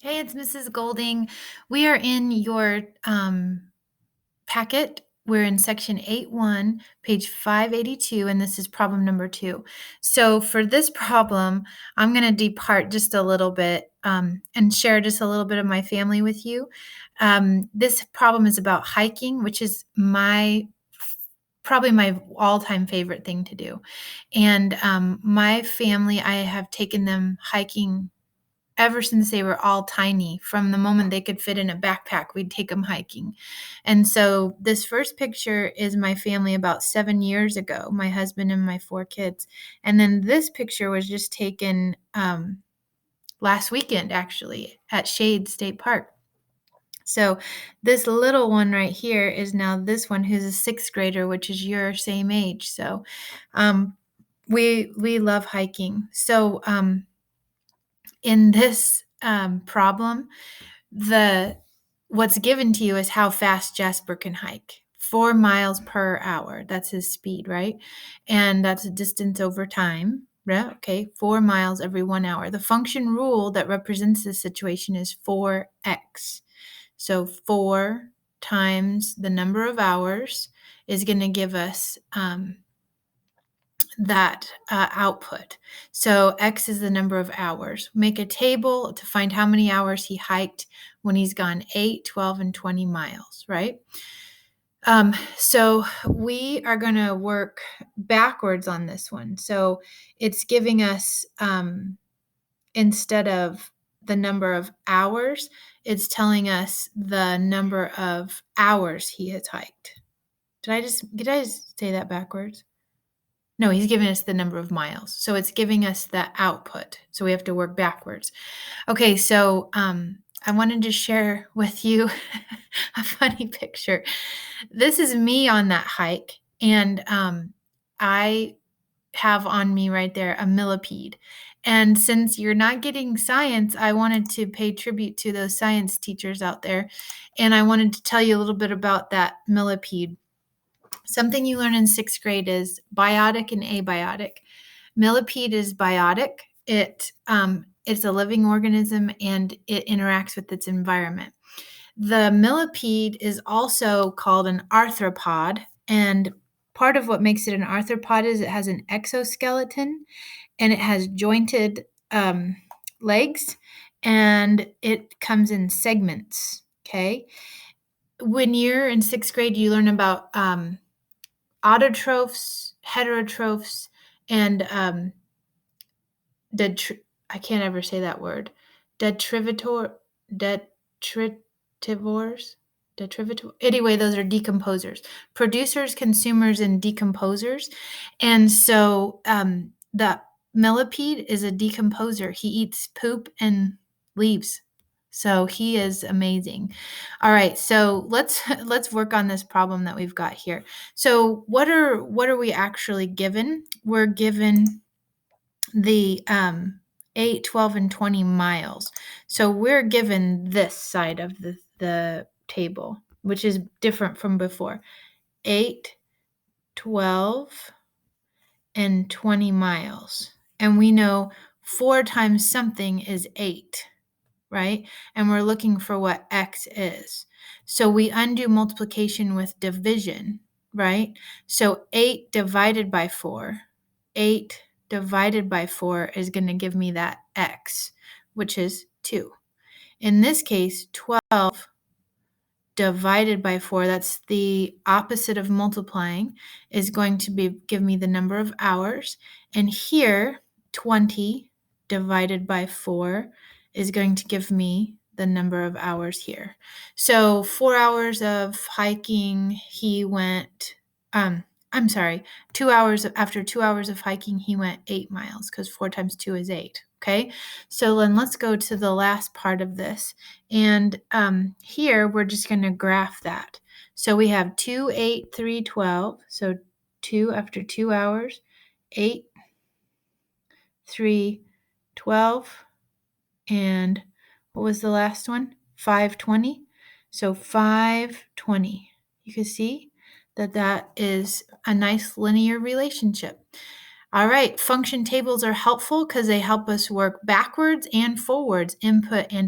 Hey, it's Mrs. Golding. We are in your packet. We're in section 8.1, page 582, and this is problem number 2. So for this problem, I'm going to depart just a little bit and share just a little bit of my family with you. This problem is about hiking, which is probably my all-time favorite thing to do. And my family, I have taken them hiking ever since they were all tiny. From the moment they could fit in a backpack, we'd take them hiking. And so this first picture is my family about 7 years ago, my husband and my 4 kids. And then this picture was just taken last weekend, actually, at Shade State Park. So this little one right here is now this one, who's a 6th grader, which is your same age. So we love hiking. So in this problem, what's given to you is how fast Jasper can hike. 4 miles per hour. That's his speed, right? And that's a distance over time. Yeah, okay, 4 miles every 1 hour. The function rule that represents this situation is 4x. So 4 times the number of hours is going to give us that output. So X is the number of hours. Make a table to find how many hours he hiked when he's gone 8, 12, and 20 miles, right? So we are going to work backwards on this one. So it's giving us, instead of the number of hours, it's telling us the number of hours he has hiked. Did I just say that backwards? No, he's giving us the number of miles. So it's giving us the output. So we have to work backwards. Okay, so I wanted to share with you a funny picture. This is me on that hike, and I have on me right there a millipede. And since you're not getting science, I wanted to pay tribute to those science teachers out there, and I wanted to tell you a little bit about that millipede. Something you learn in 6th grade is biotic and abiotic. Millipede is biotic. It's a living organism and it interacts with its environment. The millipede is also called an arthropod, and part of what makes it an arthropod is it has an exoskeleton and it has jointed legs, and it comes in segments. Okay. When you're in 6th grade, you learn about autotrophs, heterotrophs, and I can't ever say that word. Detritivores. Anyway, those are decomposers. Producers, consumers, and decomposers. And so the millipede is a decomposer. He eats poop and leaves. So he is amazing. All right, so let's work on this problem that we've got here. So what are we actually given? We're given the 8, 12, and 20 miles. So we're given this side of the table, which is different from before. 8, 12, and 20 miles. And we know 4 times something is 8, right? And we're looking for what X is. So we undo multiplication with division, right? So 8 divided by 4, 8 divided by 4 is going to give me that X, which is 2. In this case, 12 divided by 4, that's the opposite of multiplying, is going to give me the number of hours. And here, 20 divided by 4 is going to give me the number of hours here. So 4 hours of hiking, he went, I'm sorry, 2 hours, after 2 hours of hiking, he went 8 miles because 4 times 2 is 8. Okay, so then let's go to the last part of this. And here we're just going to graph that. So we have 2, 8, 3, 12. So 2 after 2 hours, 8, 3, 12, and what was the last one? 520. So 520. You can see that that is a nice linear relationship. All right, function tables are helpful because they help us work backwards and forwards, input and